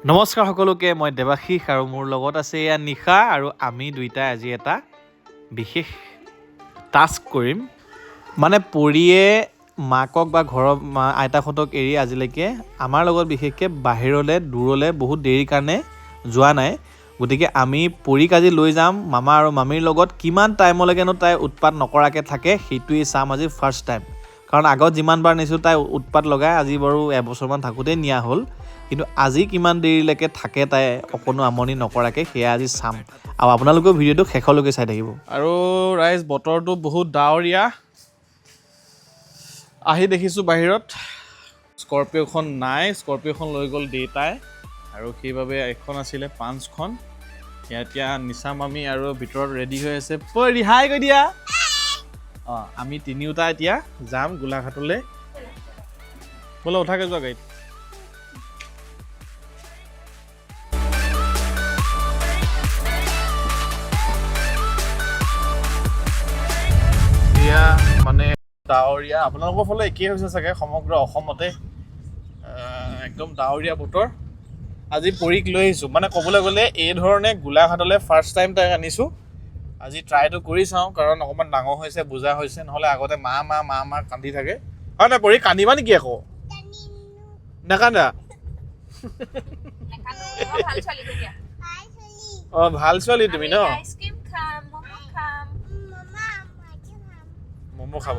নমস্কাৰ সকলোকে, মই দেৱাশীষ আৰু মোৰ লগত আছে এয়া নিশা আৰু আমি দুইটাই আজি এটা বিশেষ টাস্ক কৰিম। মানে পৰিয়ে মাকক বা ঘৰৰ আইতাহঁতক এৰি আজিলৈকে আমাৰ লগত বিশেষকৈ বাহিৰলৈ দূৰলৈ বহুত দেৰিৰ কাৰণে যোৱা নাই। গতিকে আমি পৰীক আজি লৈ যাম মামা আৰু মামীৰ লগত। কিমান টাইমলৈকেনো তাই উৎপাত নকৰাকৈ থাকে সেইটোৱেই চাম আজি ফাৰ্ষ্ট টাইম। কাৰণ আগত যিমানবাৰ নিছোঁ তাই উৎপাত লগাই, আজি বাৰু এবছৰমান থাকোঁতেই নিয়া হ'ল। কিন্তু আজি কিমান দেৰিলৈকে থাকে তাই অকণো আমনি নকৰাকৈ সেয়া আজি চাম। আৰু আপোনালোকেও ভিডিঅ'টো শেষলৈকে চাই থাকিব। আৰু ৰাইজ, বতৰটো বহুত ডাৱৰীয়া। আহি দেখিছোঁ বাহিৰত স্কৰপিঅ'খন নাই, স্কৰপিঅ'খন লৈ গ'ল দেউতাই আৰু সেইবাবে এখন আছিলে পাঞ্চখন। এতিয়া নিচা মামী আৰু ভিতৰত ৰেডি হৈ আছে। পৰি হাই কৈ দিয়া। অঁ, আমি তিনিওটা এতিয়া যাম গোলাঘাটলৈ। বোলে উঠাকৈ যোৱা গাড়ীত। এতিয়া মানে ডাৱৰীয়া, আপোনালোকৰ ফালে একেই হৈছে চাগে, সমগ্ৰ অসমতে একদম ডাৱৰীয়া বতৰ। আজি পৰীক লৈ আহিছোঁ, মানে ক'বলৈ গ'লে এই ধৰণে গোলাঘাটলৈ ফাৰ্ষ্ট টাইম তাইক আনিছোঁ। আজি ট্ৰাইটো কৰি চাওঁ, কাৰণ অকণমান ডাঙৰ হৈছে, বুজা হৈছে। নহ'লে আগতে মা মা কান্দি থাকে। হয় নাই পৰী, কান্দিবা নেকি আকৌ? নাকান্দা? অঁ, ভাল ছোৱালী তুমি ন? ম'ম' খাব।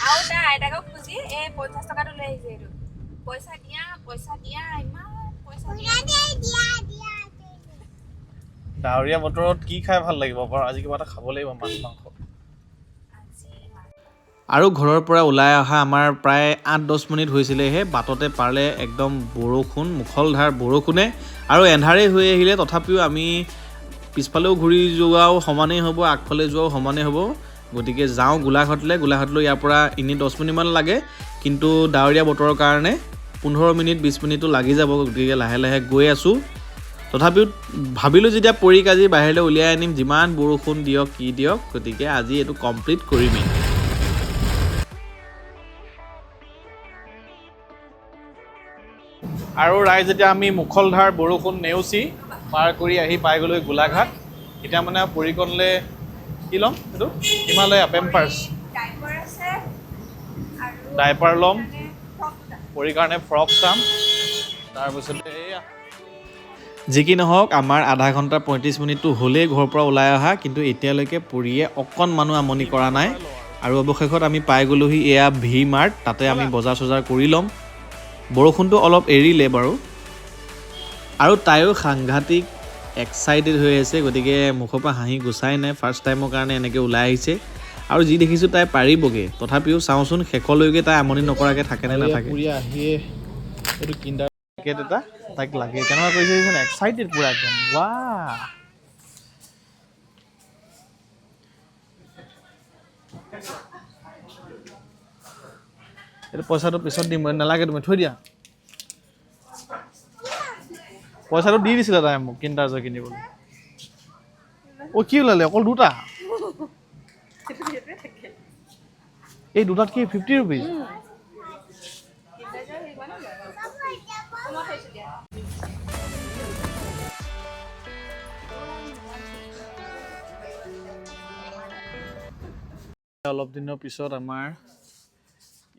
আৰু তাৰ আইতাকক খুজি এই 50 টকাটো লৈ আহিছে। এইটো পইচা দিয়া ইমান পইচা দিয়া। ডাৱৰীয়া বতৰত কি খাই ভাল লাগিব বাৰু? আজি কিবা এটা খাব লাগিব, মাছ মাংস। আৰু ঘৰৰ পৰা ওলাই অহা আমাৰ প্ৰায় 8-10 মিনিট হৈছিলেহে। বাটতে পালে একদম বৰষুণ, মুখলধাৰ বৰষুণে। আৰু এন্ধাৰেই হৈ আহিলে, তথাপিও আমি পিছফালেও ঘূৰি যোৱাও সমানেই হ'ব, আগফালে যোৱাও সমানেই হ'ব। গতিকে যাওঁ গোলাঘাটলৈ। গোলাঘাটলৈ ইয়াৰ পৰা এনেই 10 মিনিটমান লাগে, কিন্তু ডাৱৰীয়া বতৰৰ কাৰণে 15 মিনিট 20 মিনিটো লাগি যাব। গতিকে লাহে লাহে গৈ আছোঁ। তথাপিও ভাবিলোঁ যেতিয়া পৰীক আজি বাহিৰলৈ উলিয়াই আনিম, যিমান বৰষুণ দিয়ক কি দিয়ক, গতিকে আজি এইটো কমপ্লিট কৰিমেই। আৰু ৰাইজ, এতিয়া আমি মুখলধাৰ বৰষুণ নেওচি পাৰ কৰি আহি পাই গ'লোঁ গোলাঘাট। এতিয়া মানে পৰীকণলৈ কি ল'ম? এইটো হিমালয়া পেম্পাৰ্ছ ডাইপাৰ ল'ম, পৰীৰ কাৰণে ফ্ৰক চাম। তাৰপিছতে এয়া যি কি নহওক, আমাৰ আধা ঘণ্টা 35 মিনিটটো হ'লেই ঘৰৰ পৰা ওলাই অহা, কিন্তু এতিয়ালৈকে পৰীয়ে অকণমানো আমনি কৰা নাই। আৰু অৱশেষত আমি পাই গ'লোহি এয়া ভি মাৰ্ট। তাতে আমি বজাৰ চজাৰ কৰি ল'ম। বৰষুণটো অলপ এৰিলে বাৰু। আৰু তাইও সাংঘাতিক এক্সাইটেড হৈ আছে। গতিকে মুখৰ পৰা হাঁহি গুচাই নাই, ফাৰ্ষ্ট টাইমৰ কাৰণে এনেকৈ ওলাই আহিছে। আৰু যি দেখিছোঁ তাই পাৰিবগৈ। তথাপিও চাওঁচোন শেষলৈকে তাই আমনি নকৰাকৈ থাকে নে নাথাকে। পুৰি আহিয়ে এইটো কিণ্ডাৰ পেকেট এটা তাইক লাগে, কেনেকুৱা কৰিছে দেখিছেনে? এক্সাইটেড পুৰা একদম। ৱাহ, এইটো পইচাটো পিছত দিম, নালাগে তুমি থৈ দিয়া। পইচাটো দি দিছিলে তাই মোক কিণ্ডাৰ জয় কিনিবলৈ। অ', কি ওলালে? অকল দুটা? এই দুটাত কি 50 ৰুপিজ? অলপ দিনৰ পিছত আমাৰ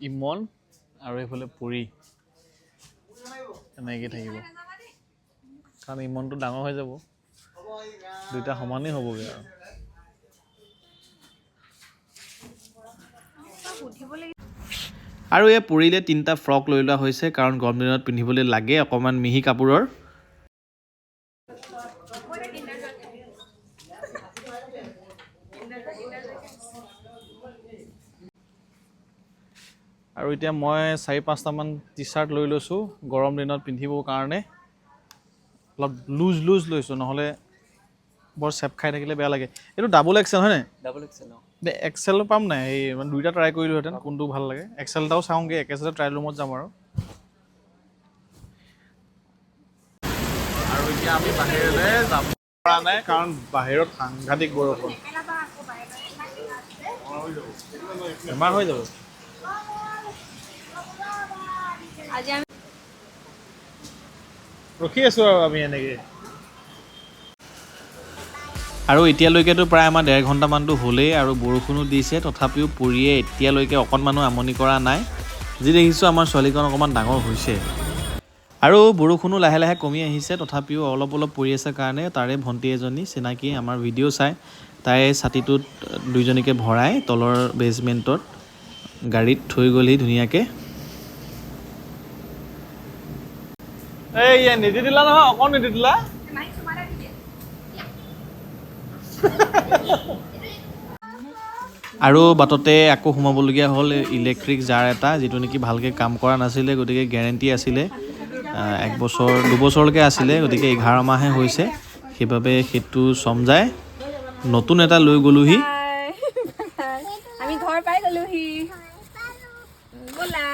ইমন আৰু এইফালে পৰী এনেকৈ থাকিব। কাৰণ ইমনটো ডাঙৰ হৈ যাব, দুইটা সমানেই হ'বগৈ আৰু। আৰু এই পৰীলে 3টা ফ্ৰক লৈ লোৱা হৈছে, কাৰণ গৰম দিনত পিন্ধিবলৈ লাগে অকণমান মিহি কাপোৰৰ। আৰু এতিয়া মই 4-5টামান টি চাৰ্ট লৈ লৈছোঁ গৰম দিনত পিন্ধিবৰ কাৰণে। অলপ লুজ লৈছোঁ, নহ'লে বৰ চেপ খাই থাকিলে বেয়া লাগে। এইটো ডাবল এক্সেল হয় নাই? Double XL. এক্সেল পাম নাই? এই মানে দুইটা ট্ৰাই কৰিলোহেঁতেন, কোনটো ভাল লাগে। এক্সেল এটাও চাওঁগৈ, একেচাতে ট্ৰায়েল ৰুমত যাম আৰু এতিয়া আমি বাহিৰলৈ যাব পৰা নাই, কাৰণ বাহিৰত সাংঘাতিক বৰষুণ। বেমাৰ হৈ যাব। ৰখি আছোঁ আৰু আমি এনেকৈ। আৰু এতিয়ালৈকেতো প্ৰায় আমাৰ 1.5 ঘণ্টামানটো হ'লেই আৰু বৰষুণো দিছে, তথাপিও পৰিয়ে এতিয়ালৈকে অকণমানো আমনি কৰা নাই। যি দেখিছোঁ আমাৰ ছোৱালীকণ অকণমান ডাঙৰ হৈছে আৰু বৰষুণো লাহে লাহে কমি আহিছে, তথাপিও অলপ অলপ পৰি আছে কাৰণে তাৰে ভণ্টি এজনী চিনাকি আমাৰ ভিডিঅ' চাই তাই ছাতিটোত দুইজনীকে ভৰাই তলৰ বেজমেণ্টত গাড়ীত থৈ গ'লহি ধুনীয়াকৈ। এই নিদিলা নহয়, অকণ নিদিলা। মাইক চুমাৰা দি দিয়ে। আৰু বাটতে আকৌ সোমাবলগীয়া হ'ল ইলেক্ট্ৰিক জাৰ এটা, যিটো নেকি ভালকৈ কাম কৰা নাছিলে, গতিকে গেৰেণ্টি আছিলে 1 বছৰ 2 বছৰলৈকে আছিলে, গতিকে 11 মাহহে হৈছে, সেইবাবে সেইটো চমজাই নতুন এটা লৈ গ'লোহি। আমি ঘৰ পাই গ'লোহি। ব'লা।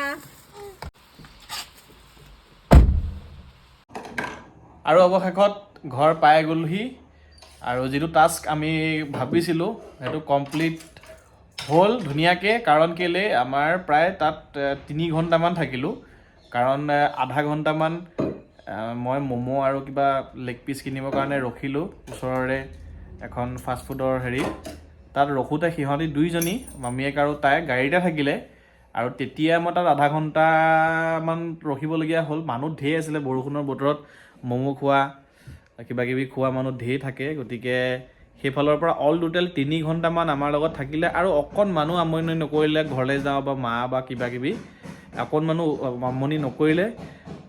আৰু অৱশেষত ঘৰ পাই গ'লোহি আৰু যিটো টাস্ক আমি ভাবিছিলোঁ সেইটো কমপ্লিট হ'ল ধুনীয়াকৈ। কাৰণ কেলৈ আমাৰ প্ৰায় তাত 3 ঘণ্টামান থাকিলোঁ, কাৰণ আধা ঘণ্টামান মই ম'ম' আৰু কিবা লেগ পিচ কিনিবৰ কাৰণে ৰখিলোঁ ওচৰৰে এখন ফাষ্টফুডৰ তাত ৰখোঁতে সিহঁতি দুইজনী মামীয়েক আৰু তাই গাড়ীতে থাকিলে আৰু তেতিয়া মই তাত আধা ঘণ্টামান ৰখিবলগীয়া হ'ল। মানুহ ঢেৰ আছিলে, বৰষুণৰ বতৰত ম'ম' খোৱা কিবাকিবি খোৱা মানুহ ঢেৰ থাকে, গতিকে সেইফালৰ পৰা অল টোটেল 3 ঘণ্টামান আমাৰ লগত থাকিলে আৰু অকণমানো আমনি নকৰিলে। ঘৰলৈ যাওঁ বা মা বা কিবাকিবি অকণমানো আমনি নকৰিলে,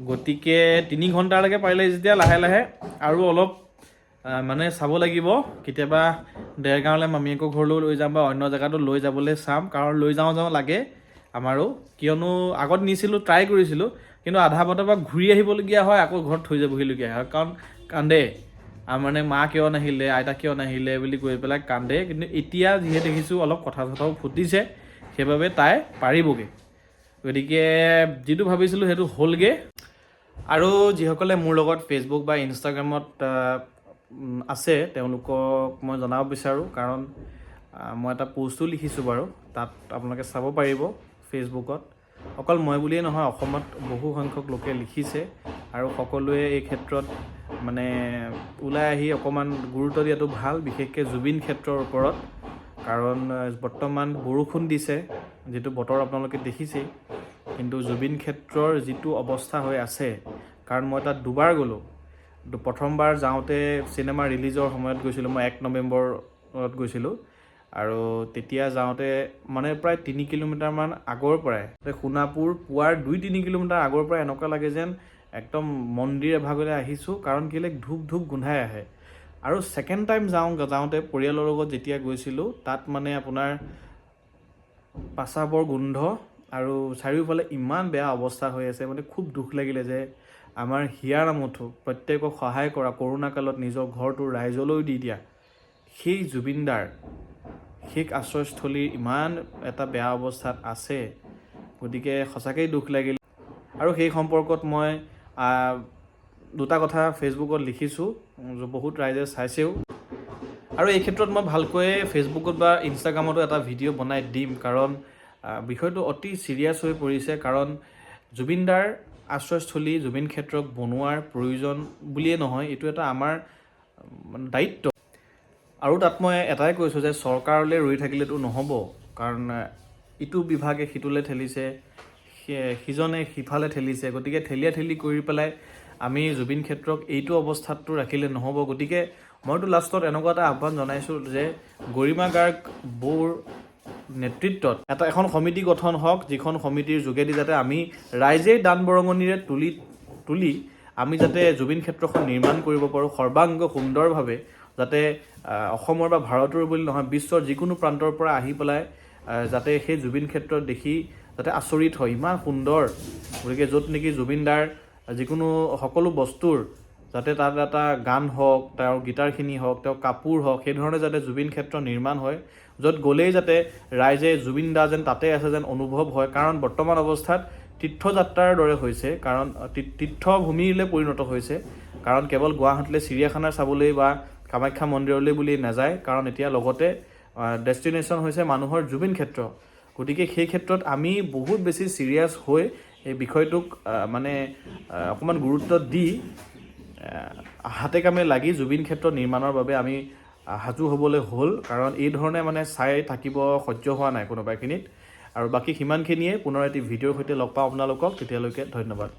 গতিকে 3 ঘণ্টালৈকে পাৰিলে যেতিয়া লাহে লাহে আৰু অলপ মানে চাব লাগিব। কেতিয়াবা দেৰগাঁৱলৈ মামীয়েকৰ ঘৰলৈও লৈ যাম বা অন্য জেগাতো লৈ যাবলৈ চাম, কাৰণ লৈ যাওঁ লাগে আমাৰো, কিয়নো আগত নিছিলোঁ, ট্ৰাই কৰিছিলোঁ, কিন্তু আধা বাটৰ পৰা ঘূৰি আহিবলগীয়া হয়, আকৌ ঘৰত থৈ যাবহিলগীয়া হয়, কাৰণ কান্দে মানে মা কিয় নাহিলে, আইতা কিয় নাহিলে বুলি কৈ পেলাই কান্দে। কিন্তু এতিয়া যিহে দেখিছোঁ অলপ কথা চথাও ফুটিছে, সেইবাবে তাই পাৰিবগৈ, গতিকে যিটো ভাবিছিলোঁ সেইটো হ'লগৈ। আৰু যিসকলে মোৰ লগত ফেচবুক বা ইনষ্টাগ্ৰামত আছে তেওঁলোকক মই জনাব বিচাৰোঁ, কাৰণ মই এটা পষ্টো লিখিছোঁ বাৰু, তাত আপোনালোকে চাব পাৰিব ফেচবুকত। অকল মই বুলিয়েই নহয়, অসমত বহু সংখ্যক লোকে লিখিছে আৰু সকলোৱে এই ক্ষেত্ৰত মানে ওলাই আহি অকণমান গুৰুত্ব দিয়াটো ভাল, বিশেষকৈ জুবিন ক্ষেত্ৰৰ ওপৰত। কাৰণ বৰ্তমান বৰষুণ দিছে, যিটো বতৰ আপোনালোকে দেখিছেই, কিন্তু জুবিন ক্ষেত্ৰৰ যিটো অৱস্থা হৈ আছে, কাৰণ মই তাত 2বাৰ গ'লোঁ। প্ৰথমবাৰ যাওঁতে চিনেমা ৰিলিজৰ সময়ত গৈছিলোঁ, মই 1 নৱেম্বৰত গৈছিলোঁ, আৰু তেতিয়া যাওঁতে মানে প্ৰায় 3 কিলোমিটাৰমান আগৰ পৰাই সোণাপুৰ পোৱাৰ 2-3 কিলোমিটাৰ আগৰ পৰাই এনেকুৱা লাগে যেন একদম মন্দিৰ এভাগলৈ আহিছোঁ, কাৰণ কেলৈ ধূপ ধূপ গোন্ধাই আহে। আৰু ছেকেণ্ড টাইম যাওঁতে পৰিয়ালৰ লগত যেতিয়া গৈছিলোঁ, তাত মানে আপোনাৰ পাচাবৰ গোন্ধ আৰু চাৰিওফালে ইমান বেয়া অৱস্থা হৈ আছে, মানে খুব দুখ লাগিলে যে আমাৰ হিয়াৰ আমঠু প্ৰত্যেকক সহায় কৰা, কৰোণা কালত নিজৰ ঘৰটো ৰাইজলৈ দি দিয়া সেই জুবিনদাৰ শেষ আশ্ৰয়স্থলীৰ ইমান এটা বেয়া অৱস্থাত আছে, গতিকে সঁচাকৈয়ে দুখ লাগিল। আৰু সেই সম্পৰ্কত মই 2টা কথা ফেচবুকত লিখিছোঁ, বহুত ৰাইজে চাইছেও। আৰু এই ক্ষেত্ৰত মই ভালকৈ ফেচবুকত বা ইনষ্টাগ্ৰামতো এটা ভিডিঅ' বনাই দিম, কাৰণ বিষয়টো অতি ছিৰিয়াছ হৈ পৰিছে। কাৰণ জুবিনদাৰ আশ্ৰয়স্থলী জুবিন ক্ষেত্ৰক বনোৱাৰ প্ৰয়োজন বুলিয়েই নহয়, এইটো এটা আমাৰ দায়িত্ব। আৰু তাত মই এটাই কৈছোঁ যে চৰকাৰলৈ ৰৈ থাকিলেতো নহ'ব, কাৰণ ইটো বিভাগে সিটোলৈ ঠেলিছে, সিজনে সিফালে ঠেলিছে, গতিকে ঠেলি কৰি পেলাই আমি জুবিন ক্ষেত্ৰক এইটো অৱস্থাতটো ৰাখিলে নহ'ব। গতিকে মইতো লাষ্টত এনেকুৱা এটা আহ্বান জনাইছোঁ যে গৰিমা গাৰ্গ বৌৰ নেতৃত্বত এখন সমিতি গঠন হওক, যিখন সমিতিৰ যোগেদি যাতে আমি ৰাইজেই দান বৰঙণিৰে তুলি আমি যাতে জুবিন ক্ষেত্ৰখন নিৰ্মাণ কৰিব পাৰোঁ সৰ্বাংগ সুন্দৰভাৱে, যাতে অসমৰ বা ভাৰতৰ বুলি নহয়, বিশ্বৰ যিকোনো প্ৰান্তৰ পৰা আহি পেলাই যাতে সেই জুবিন ক্ষেত্ৰ দেখি যাতে আচৰিত হয়, ইমান সুন্দৰ। গতিকে য'ত নেকি জুবিনদাৰ যিকোনো সকলো বস্তুৰ যাতে তাত এটা গান হওক, তেওঁৰ গীটাৰখিনি হওক, তেওঁৰ কাপোৰ হওক, সেই ধৰণে যাতে জুবিন ক্ষেত্ৰ নিৰ্মাণ হয়, য'ত গ'লেই যাতে ৰাইজে জুবিন দা যেন তাতে আছে যেন অনুভৱ হয়। কাৰণ বৰ্তমান অৱস্থাত তীৰ্থযাত্ৰাৰ দৰে হৈছে, কাৰণ তীৰ্থভূমিলৈ পৰিণত হৈছে, কাৰণ কেৱল গুৱাহাটীলৈ চিৰিয়াখানা চাবলৈ বা কামাখ্যা মন্দিৰলৈ বুলি নাযায়, কাৰণ এতিয়া লগতে ডেষ্টিনেশ্যন হৈছে মানুহৰ জুবিন ক্ষেত্ৰ। গতিকে সেই ক্ষেত্ৰত আমি বহুত বেছি ছিৰিয়াছ হৈ এই বিষয়টোক মানে অকণমান গুৰুত্ব দি হাতে কামে লাগি জুবিন ক্ষেত্ৰ নিৰ্মাণৰ বাবে আমি সাজু হ'বলৈ হ'ল, কাৰণ এই ধৰণে মানে চাই থাকিব সহ্য হোৱা নাই কোনোবাখিনিত। আৰু বাকী সিমানখিনিয়ে, পুনৰ এটি ভিডিঅ'ৰ সৈতে লগ পাওঁ আপোনালোকক, তেতিয়ালৈকে ধন্যবাদ।